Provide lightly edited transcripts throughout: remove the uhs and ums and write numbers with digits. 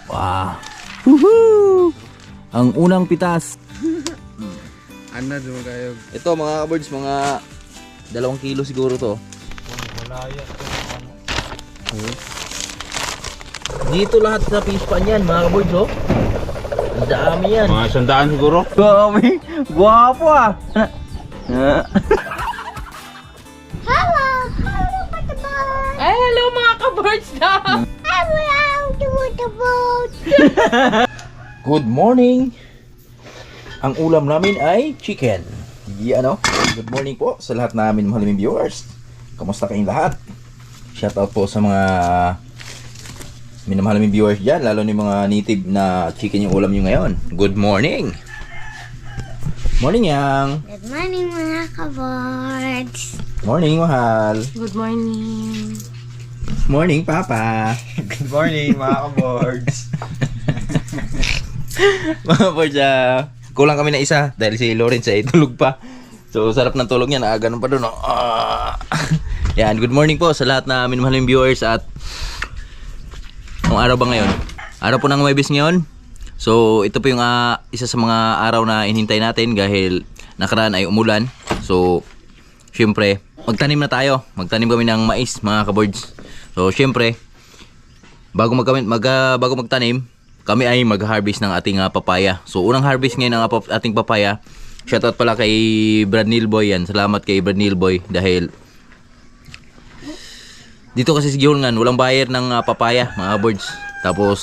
Wow. Woohoo! Ang unang pitas. Ano doon kayo? Ito mga kabirds, mga 2 kilo siguro to. Malaya. Dito lahat sa fish pan yan mga kabirds, oh. Ang dami yan. Mga 100 siguro? Dami. Guwapo ah. Ay, hello mga ka-birds na! Good morning. Ang ulam namin ay chicken. Ano? Good morning po sa lahat namin mahaliming viewers. Kamusta kayong lahat? Shoutout po sa mga minamahaliming viewers dyan, lalo ni mga native na chicken yung ulam nyo ngayon. Good morning. Morning, Yang. Good morning mga ka-birds. Morning, mahal. Good morning. Morning, Papa. Good morning mga ka-boards. Mga boards, kulang kami na isa dahil si Lawrence ay tulog pa. So, sarap ng tulog niya. Ganun pa doon. Oh. Yan, good morning po sa lahat na minamahaling viewers. At ang araw ba ngayon? Araw po ng Huwebes ngayon. So, ito po yung isa sa mga araw na inhintay natin dahil nakaraan ay umulan. So, syempre, magtanim na tayo. Magtanim kami ng mais, mga kaboards. So, syempre, bago magtanim, kami ay mag-harvest ng ating papaya. So, unang harvest ngayon ng ating papaya. Shoutout pala kay Brad Nilboy yan. Salamat kay Brad Nilboy dahil dito kasi sa Gihongan, walang buyer ng papaya, mga birds. Tapos,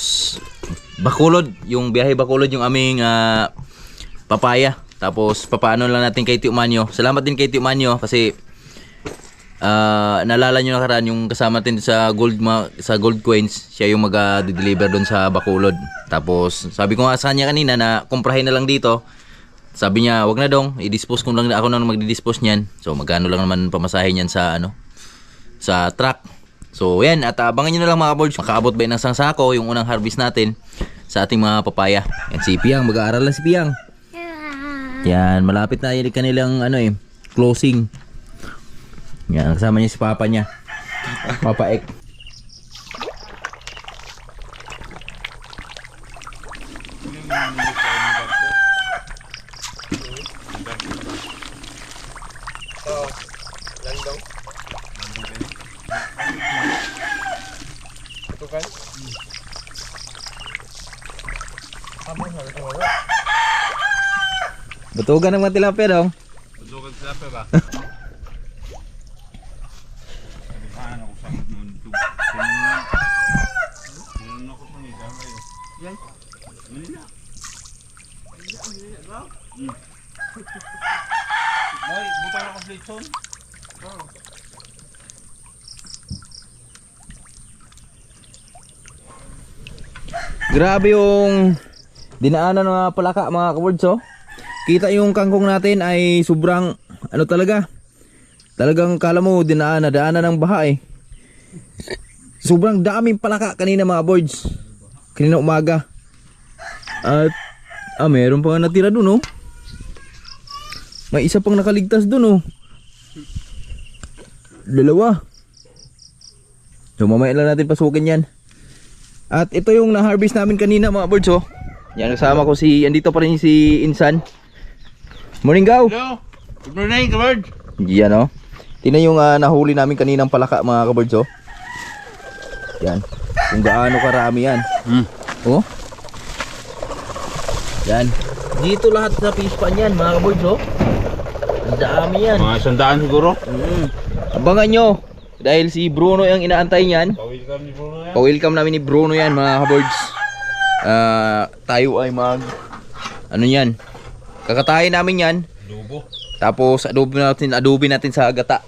Bacolod, yung biyahe Bacolod yung aming papaya. Tapos, papaano lang natin kay Tio Manyo. Salamat din kay Tio Manyo kasi naalala nyo nakaraan yung kasama natin sa gold coins. Siya yung mag-deliver doon sa Bacolod. Tapos, sabi ko nga sa kanya kanina na kumprahin na lang dito. Sabi niya, wag na dong, i-dispose ko lang, ako na magdi-dispose niyan. So, magkano lang naman pamasahe niyan sa sa truck. So, yan, at abangan nyo na lang mga boards. Makaabot ba yun ng isang sako yung unang harvest natin sa ating mga papaya. Yan si Piang, mag-aaral lang si Piang. Yan, malapit na yung kanilang closing. Yan, kasama niya si Papa niya. Papa Ek. Batugan ng mga tilapia daw. Batugan tilapia ba? Paano ko sa mundo? Ano ko pang isa kayo? Yan. Manila. Boy, buta na ko flitson. Grabe yung dinaanan ng palaka mga kawords, oh. Kita yung kangkong natin ay sobrang talaga. Talagang kala mo daanan ng baha eh. Sobrang daming palaka kanina mga boards. Kanina umaga. At meron pa nga natira dun, oh. May isa pang nakaligtas dun, oh. 2. So mamaya lang natin pasukin yan. At ito yung na-harvest namin kanina mga boards, oh. Yan, kasama ko andito pa rin si Insan. Morning, Gaw! Hello! Good morning, kabirds! Yan, oh. Tingnan yung nahuli namin kaninang palaka mga kabirds, oh. Yan. Kung gaano karami yan. Oh. Yan. Dito lahat sa fish pan yan mga kabirds, oh. Ang dami yan. Mga 100 siguro? Abangan nyo. Dahil si Bruno yung inaantay niyan. Pa-welcome ni Bruno yan. Pa-welcome namin ni Bruno yan mga kabirds. Tayo ay yan. Kakatayin namin yan. Adobo. Tapos adobe natin sa gata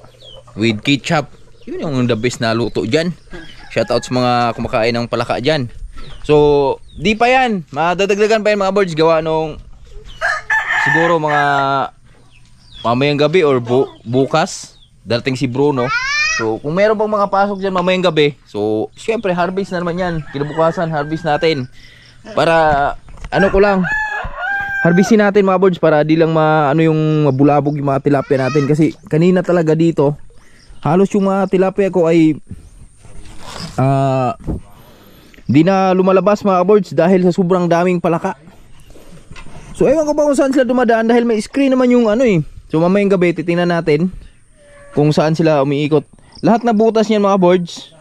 with ketchup. Yun yung the best na luto dyan. Shoutout sa mga kumakain ng palaka dyan. So, di pa yan. Madadagdagan pa yan mga birds. Gawa nung siguro mga mamayang gabi or bukas. Darating si Bruno. So, kung meron pang mga pasok dyan mamayang gabi. So, syempre harvest na naman yan. Kinabukasan harvest natin. Para ko lang, harvestin natin mga birds para di lang yung mabulabog yung mga tilapia natin. Kasi kanina talaga dito, halos yung mga tilapia ko ay Di na lumalabas mga kabords dahil sa sobrang daming palaka. So ewan ko ba kung saan sila dumadaan dahil may screen naman yung ano eh. So mamayang gabi titingnan natin kung saan sila umiikot. Lahat na butas niyan mga boards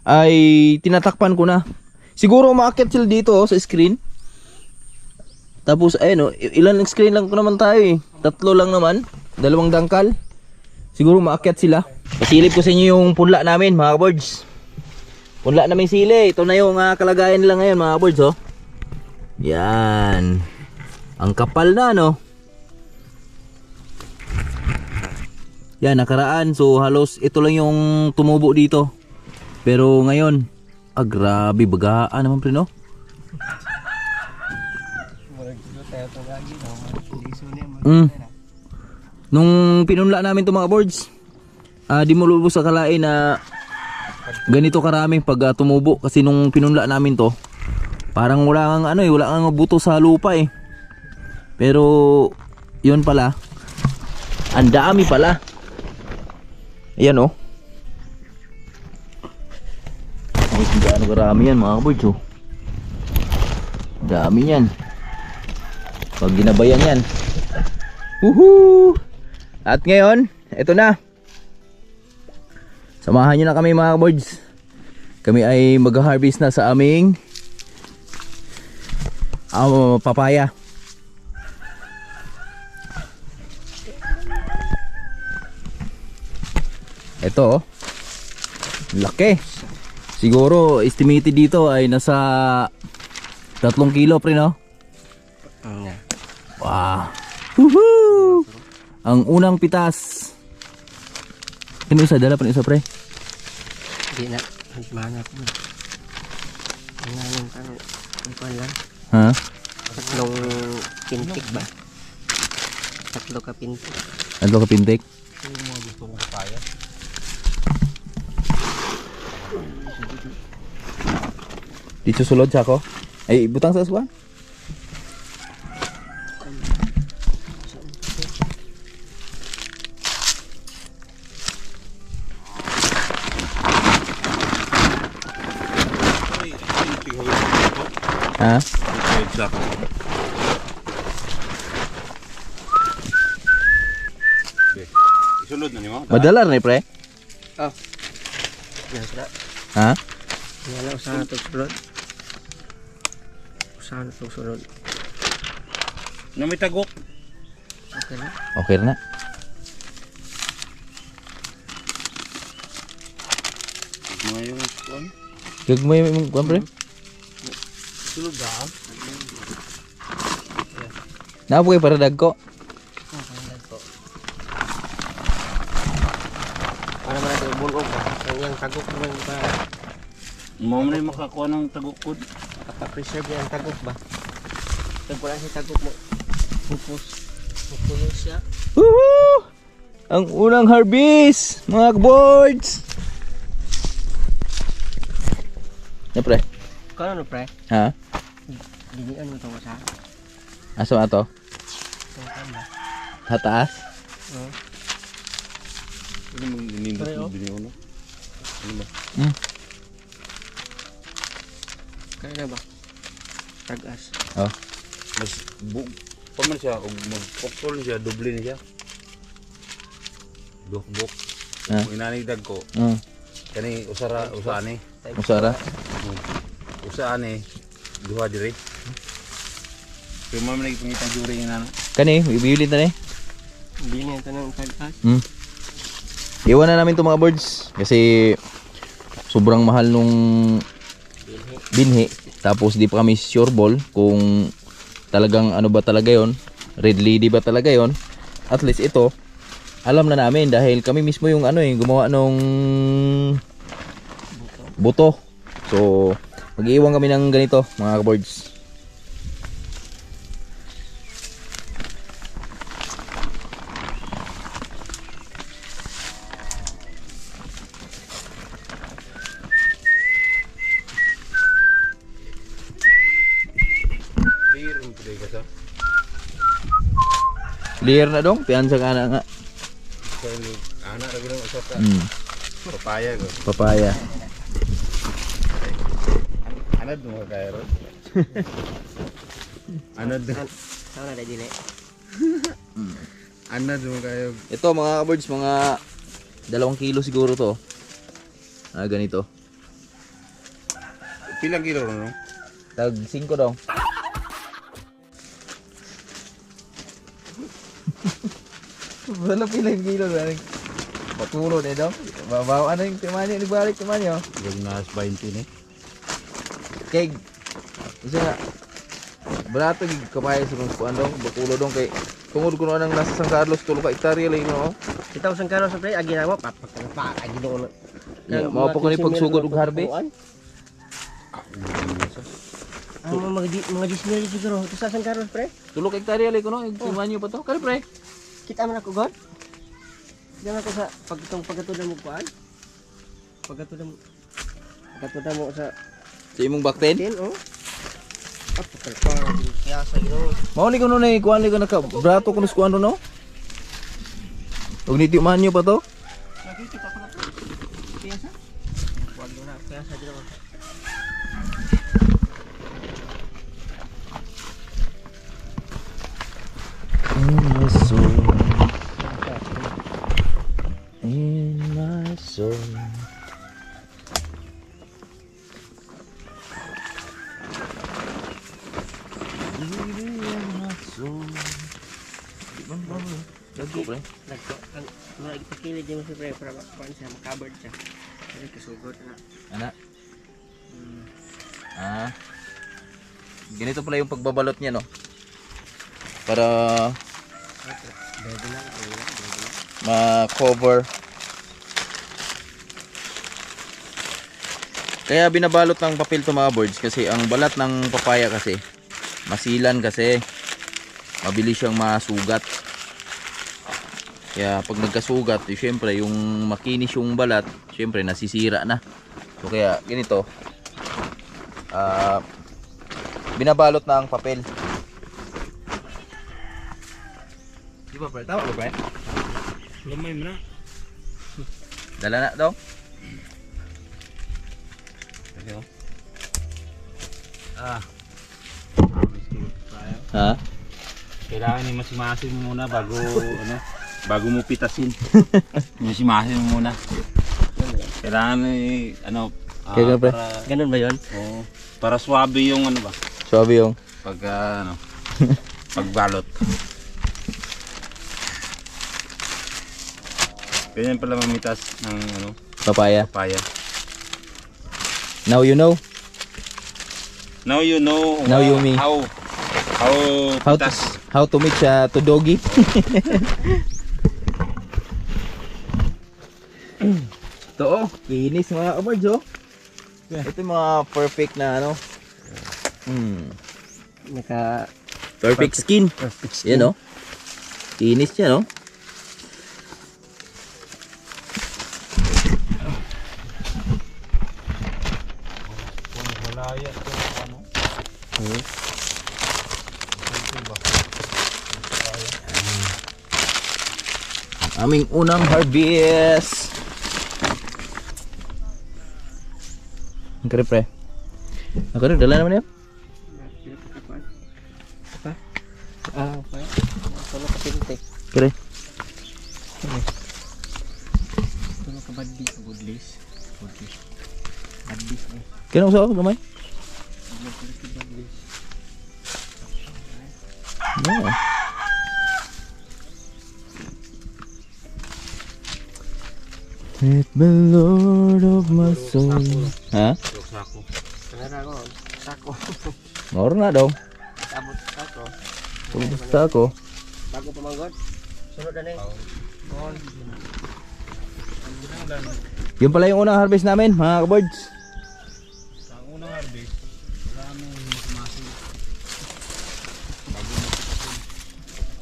ay tinatakpan ko na. Siguro umaakyat sila dito sa screen. Tapos ayun ilan screen lang ko naman tayo eh. 3 lang naman, 2 dangkal. Siguro umaakyat sila. Pasilip ko sa inyo yung punla namin mga boards. Punla namin sili. Ito na yung kalagayan nila ngayon mga boards oh. Yan. Ang kapal na no. Yan nakaraan so halos ito lang yung tumubo dito. Pero ngayon grabe bagaan naman pre no. Nung pinunla namin to mga boards di mo lubos akalain na ganito karami pag tumubo kasi nung pinunla namin to parang wala kang ano wala kang buto sa lupa eh. Pero yun pala ang dami pala. Ayan oh. Ay gaano karami yan mga boards oh. Dami yan. Pag ginabayan yan. Woohoo! At ngayon, eto na. Samahan nyo na kami mga boards. Kami ay mag-harvest na sa aming papaya. Ito oh. Laki. Siguro estimated dito ay nasa 3 kilo pre no? Wow. Woohoo! Ang unang pitas. Ano isa? Dala pa isa pre? Hindi na. Magmana ko na. Ang nalang ka. Ang lang. Ha? 3 pintik ba? 3 ka pintik. Ano ka pintik? Ito yung mga gusto kong papaya. Dito sulod sa ako. Ay, butang sa aswa? Ha? Exactly. Isunod na ni mo? Madalar na pre? Oh. Yan sila. Ha? Yan lang. Usahan na ito sulod. Usahan na ito sulod. Na may tagok. Okay na. Okay na. Mga yung kuwan. Gagmay mo kuwan pre? Sulod ba? Napo kay para dagko. Para ba natin bulog ba? Yung tagok naman ba? Mo na yung makakuha ng tagok ko. Kapapreserve yung tagok ba? Tagpulan si tagok mo. Pupus. Pupuno siya. Woohoo! Ang unang harvest, mga boards. Na pre? Kano no pre? Ha? Dinian mo ito mo sa? Asa ato? Ito ba? Sa taas? Oo. Ano mong nindot Pare, oh. mo binyo no? Ano ba? Kaya na ba? Tagas. Oh. Mas paman siya, kung mag-poktol siya, doble niya siya. Buk-buk. Ah. Kung inanigdag ko, kani usaan eh. Usara. Usaan eh, duha diri. Kaya mo naman nagpangitang juri yung nana. Kani, ibiulit na ni. Hindi niya ito ng tagas. Iwan na namin to mga birds kasi sobrang mahal nung binhi. Tapos di pa kami sure ball kung talagang ano ba talaga yon, red lady ba talaga yon. At least ito alam na namin dahil kami mismo yung ano gumawa nung buto. So mag-iwan kami ng ganito mga birds. Clear na dong, piansa ka na nga. Anak lagi ng usap ka. Papaya ko. Papaya. Ano Anad mo kaya ron. Anad. Sana na dili. Anad mo kayo. Ito mga birds, mga 2 kilo siguro to. Ganito. Pilang kilo ron, no? Tag 5 daw. Wala pilang kilo na. Patulo na daw. Babaw ano yung timanyo, nagbalik timanyo. Yung nas 20 ni. Kay isa nga barato gid kapaya sa kung ano, bakulo dong kay tungod kuno nang nasa San Carlos tulo ka hektarya lang no. Kita usang karo sa pre agi na mo pa agi do. Yeah, mao pa ko ni pagsugod og harvest. Mga dismil siguro. Ito sa San Carlos pre. Tulo ka hektarya lang kuno, timanyo pa to. Kani pre. Kita man ako god. Diyan ako sa pagkatudan mo paan. Pagkatudan mo sa Sa imong bakten. tin oh. Kaya sa gino. Mao ni kuno ni kuan ni ko naka brato kuno kuan no. Og niti manyo pa to. Nakikita ko na po. Kaya sa? Wag mo na. Kaya sa gino. In my soul. In my soul. Dago pre. Mga ipakilid yung si pre para paan siya makaboard siya. Kasi kasugod na. Ana. Ganito pala yung pagbabalot niya no. Para Dede lang. ma-cover. Kaya binabalot ng papel to mga birds kasi ang balat ng papaya kasi masilan kasi mabilis siyang masugat. Kaya pag nagkasugat, syempre yung makinis yung balat, syempre nasisira na. So kaya ganito. Binabalot na ang papel. Di ba pre? Tama ba pre? Lumay mo na. Dala na daw. Kasi Ha? kailangan ni masimasin mo muna bago ano, bago mo pitasin. Masimasin mo muna. Kailangan ano, Kaya pre? Ganun ba yun? Oo, para swabe yung ano ba? Sabi yung Pag ano, pagbalot. Ganyan pala mamitas ng ano, papaya. papaya. Now you know Now you know Now you me. how pitas. how to mix to doggy. Ito oh, kinis mga kabards oh. Ito yung mga perfect na ano. Perfect skin. Yan oh. Kinis niya no. Malaya to ano. Aming unang harvest. Ang kare pre. Ang kare dala naman yan. Okay. Solo ka pintek. Kare. Solo ka badis. Badis eh. Kaya usap gamay. No. Let the Lord of my soul. Ha? Sako. Kanara ko. Sako. Ngor na daw. Abot sako. Basta ako. Bago pamanggot. Sunod na eh. Yun pala yung unang harvest namin, mga kabards. Ang unang harvest, wala nang masimasin.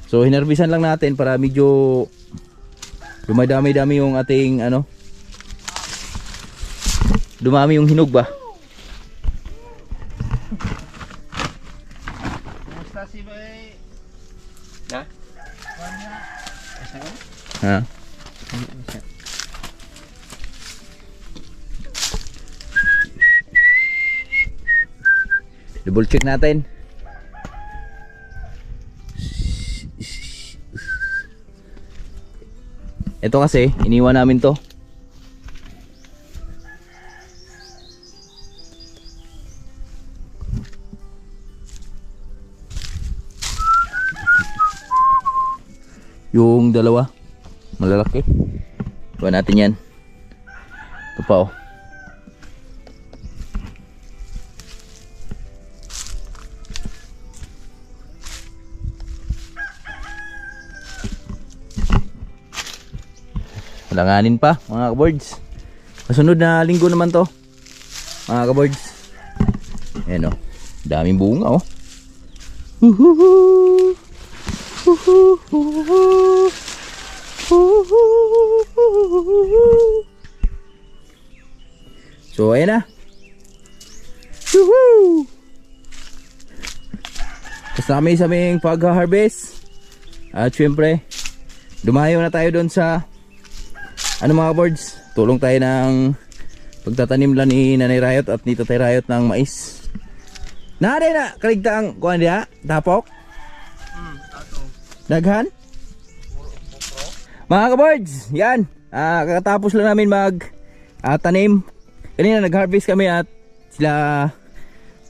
So hinarbisan lang natin para medyo dumadami-dami yung ating ano. Dumami yung hinog ba? Kumusta si Bay? Ha? Asa ka? Ha? Double check natin. Ito kasi, iniwan namin to. Yung dalawa, malalaki. Iwan natin yan. Ito pa oh. Langanin pa mga kaboards. Kasunod na linggo naman to mga kaboards. Ayan o, daming bunga o. So ayan na. Tapos na kami sa aming pag-harvest. At syempre dumayo na tayo doon sa mga boards, tulong tayo ng pagtatanim lang ni Nanay Riot at ni Tatay Riot ng mais. Naday na kaligtaang kuan dia, tapok. Daghan. Mga ka-boards, yan. Kakatapos lang namin tanim. Kanina nag-harvest kami at sila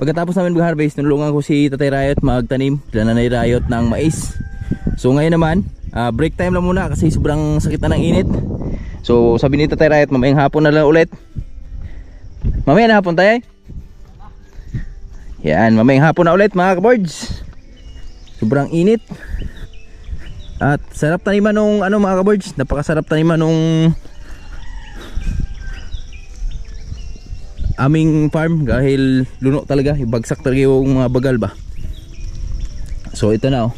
pagkatapos namin mag-harvest, nulungan ko si Tatay Riot magtanim, sila Nanay Riot ng mais. So ngayon naman, break time lang muna kasi sobrang sakit na ng init. So sabi ni Tatay Riot, mamayang hapon na lang ulit. Mamayang hapon tayo. Yan, mamayang hapon na ulit mga kaboards. Sobrang init. At sarap taniman nung mga kaboards. Napakasarap taniman nung aming farm. Dahil luno talaga, ibagsak talaga yung mga bagal ba. So ito na oh.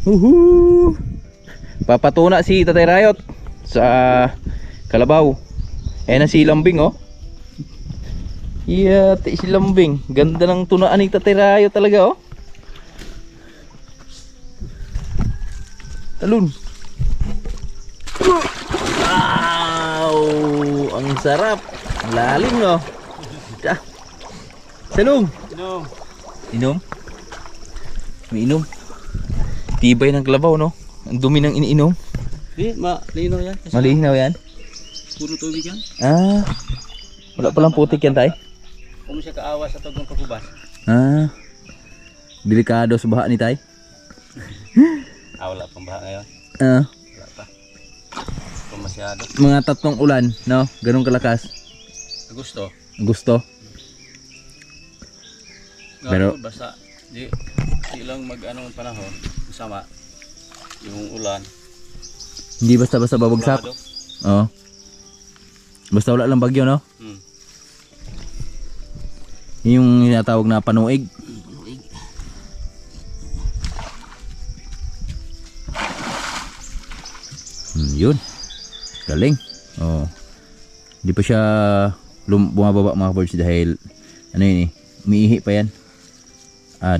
Woohoo! Papatuna si Tatay Riot sa kalabaw. Ayan na si Lambing oh. Yeah, si Lambing. Ganda ng tunaan ni Tatay Riot talaga oh. Talun. Wow! Ang sarap. Ang lalim no. Salong. Inom. Inom? May inom. Tibay ng kalabaw no. Ang dumi ng iniinom. Malinaw yan. Malinaw yan? Puro tubig yan. Wala palang putik yan tay. Kung siya kaawa sa tugong pagubas. Delikado sa baha ni tay. Wala pang baha ngayon. Wala pa. Kung masyado. Mga 3 ulan, no? Ganun kalakas. Gusto. Pero basta di lang mag-ano ng panahon. Masama. Yung ulan. hindi basta-basta babagsak. Oo. Basta wala lang bagyo, no? Yung tinatawag na panuig. Yun. Galing. Oh. Hindi pa siya bumababa mga birds dahil ano yun eh, umiihi pa yan.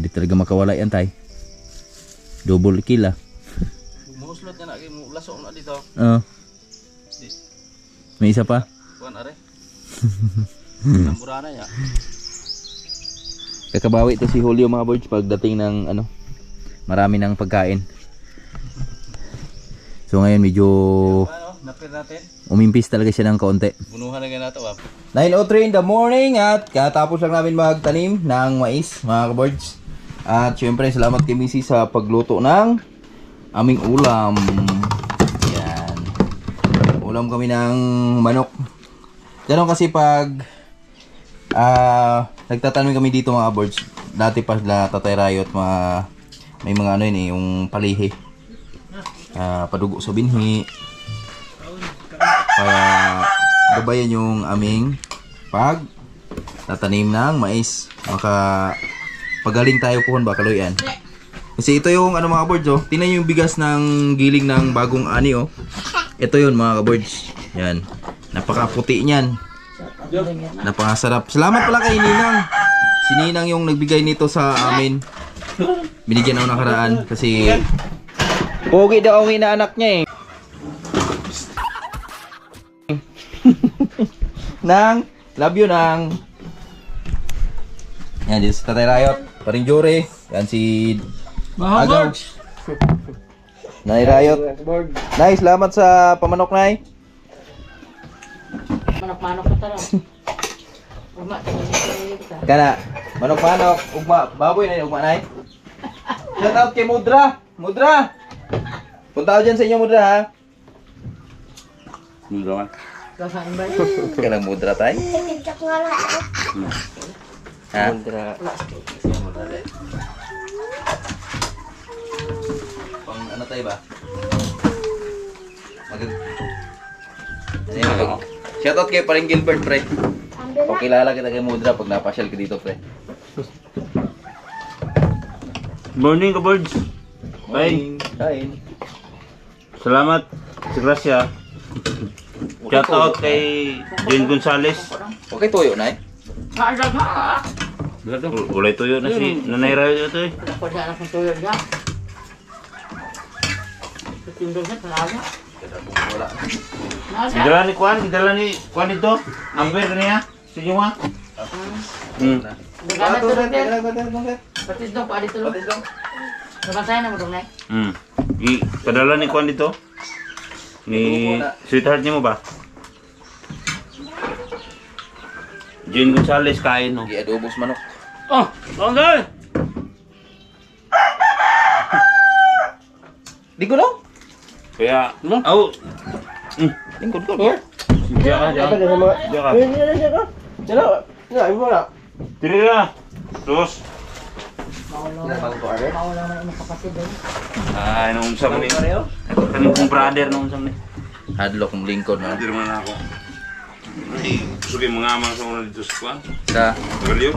Di talaga makawala yan tay. Double kill ah. Muslot na na, lasok na dito. May isa pa? Kuan are. Namburana ya. Kakabawi to si Julio mga birds pagdating ng marami ng pagkain. So ngayon medyo Napir natin. umimpis talaga siya ng kaunti. Bunuhan na ganito 9:03 in the morning at katapos lang namin magtanim ng mais mga kaboards. At syempre salamat kay Missy sa pagluto ng aming ulam. Yan. Ulam kami ng manok. Ganun kasi pag nagtatanim kami dito mga kaboards. Dati pa sila Tatay Riot may mga yung palihi. Padugo sa binhi. Para gabayan yung aming tatanim ng mais. Pagaling tayo po ba kaloyan. Kasi ito yung mga kaboards oh. Tingnan nyo yung bigas ng giling ng bagong ani oh. Ito yun mga kaboards. Yan. Napakaputi niyan. Napakasarap. Salamat pala kay Ninang. Si Ninang yung nagbigay nito sa amin. Binigyan ako nakaraan kasi pogi daw ang inaanak niya eh. Nang, love you Nang. Yan, dito si Tatay Riot. Paring Jure. Yan si Agaw. Nay Riot. Board. Nay, salamat sa pamanok, Nay. Manok-manok ka tara. Uma, tingin kita. Kana, manok-manok, ugma, baboy na ugma, Nay. Shout out kay Mudra. Mudra! Punta ako dyan sa inyo, Mudra, ha? Mudra man. Kasain ba yun? Kanang Mudra, Tay. Tikit nga lang ako. Ha? Mundra. Pang ano tayo ba? Shout out kay paring Gilbert, pre. Pakilala kita kay Mudra pag napasyal ka dito, pre. Morning ka, birds. Bye. Kain. Salamat. Sa grasya. Shout out kay Jane Gonzales. Okay, tuyo, Nay. Kaagad ha! Ulay tuyo na si Nanay Rayo ito eh. Ako siya anak ng tuyo niya. Tindog na, talaga. Wala. Gidala ni Kwan ito. Amber niya. Sa inyo ha. Nagana to rin din. Patis dong, paadit to. Nabasaya na mo dong, Nay. Padala ni Kwan dito. Ni sweetheart niya mo ba? Jane Gonzales kain no. Gi-adobos manok. Oh, Banggal! Di ko lang. Kaya, oh. Lingkod ko. Diya ka, diya. Apa na sa mga... Diya ka. Diyan na, mo na. Tiri ka. Tos. Mawala man ang kapatid doon. Ay, nung sa mo ni. Kaning kong brother nung sa mo ni. Hadlock ng lingkod, no? Brother man ako. Ay, gusto kayo mga amang sa una dito sa Kwan. Sa Tagaliw.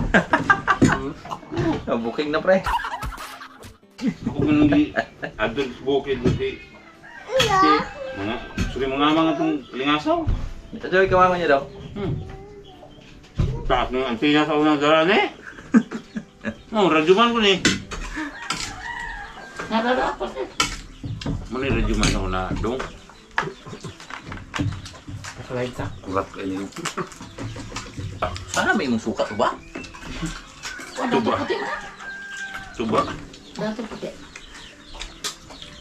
booking na, pre. Ako ganun di. Adol sa bukid mo di. Mga, gusto kayo mga amang itong lingasaw. Ito, Joey, kawaman niya daw. Taas ng antina sa unang daran eh. Radyuman ko ni. Nararapat eh. Mani radyuman sa una dong. Slide sa. Kurat kayo. Sana may imong suka to ba? Dato puti na. Suba. Dato puti.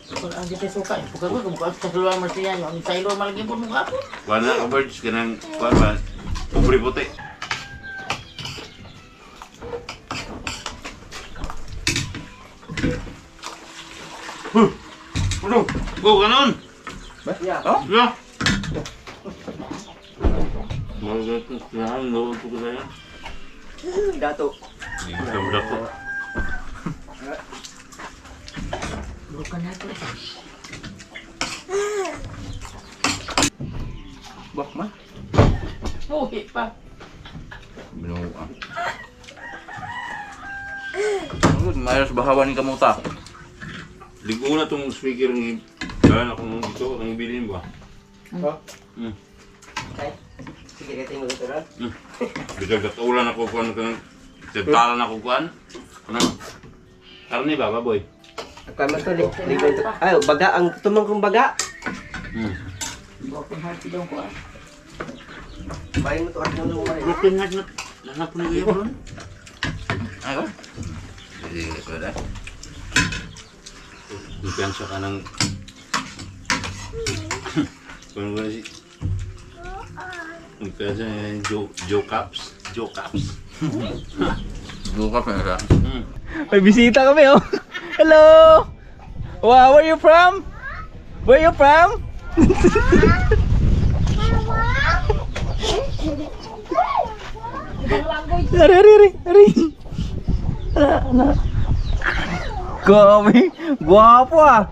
Kung ang dito suka, pagka ko kumukha sa luar marsiyan, yung sa ilo malagyan po mukha ko. Wana ka birds ka ng kuwan ba? Pobre puti. Ano? Go, ganon! Yeah. Oh? Yeah! Mga gato, sinahan, loob ko ka sa'yo. Dato. Budak ko. Bukan na ito. Bak, ma. Buhi pa. Binuha. Mayroon sa bahawan ni kamuta. Ligo na tong speaker ng dala ako nung dito, ang bilhin ba? Oh. Hmm. Okay. Sige, kating mo dito ron. Bigagatulan ako kuan kan. Tentalan ako kuan. Ano? Karne ba, baboy? Ako man to, ligo ito. Ay, baga, ang tumang kong baga. Broken heart daw ko ah. Bayin mo to, at mo naman. Broken heart na. Nanap na kayo ron. Ay, ko? Sige, pwede. Kumpiyansa ka ng... Kung ba si... Kumpiyansa ng Joe Caps. Joe Caps. Buka pa nga. Hmm. May bisita kami, oh. Hello! Wow, where you from? Where you from? Ari. Kami, guwapo ah.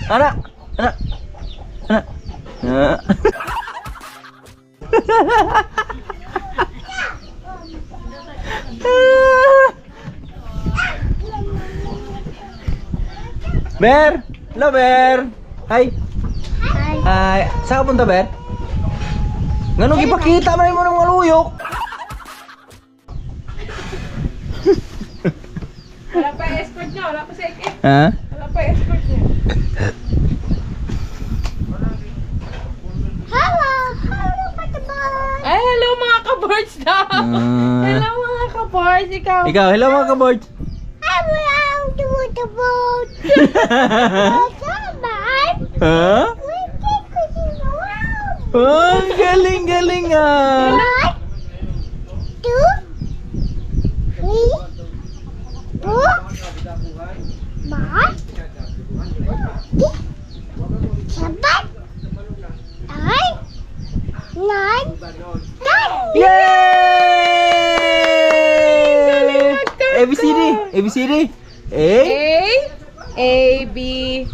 Anak. Ber! Hello, Ber! Hi! Hi! Saan ka punta, Ber? Nganong ipakita man mo ng mga luyok? Wala pa escort niya, wala pa second. Ha? Wala pa escort niya. Hello, Pataboy. Ay, hello mga ka-birds daw! Hello mga ka-birds! boys, ikaw. Ikaw, hello mga kaboards. I'm around the boat. Someone. Ha? Oh, galing ah. 1, 2, 3, 4, 5, 6, 7, 8, 9, 10. Yay! ABCD, ABCD. A, A, B.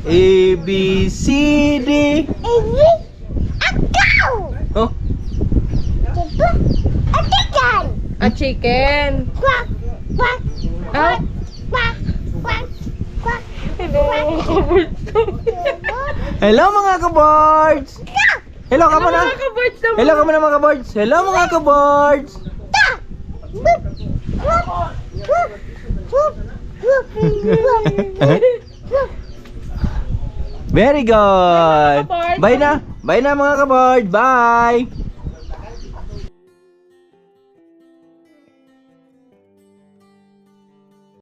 A, B, C, D. Ini akau. Oh, Coba atikan. A chicken. Quack, quack, Ah, quack, quack, quack. hello mga kaboards. Hello ka muna. mga kaboards naman. Hello ka muna mga kaboards. Hello mga kaboards. Very good. kaboards. Bye na. Bye na mga kaboards. Bye.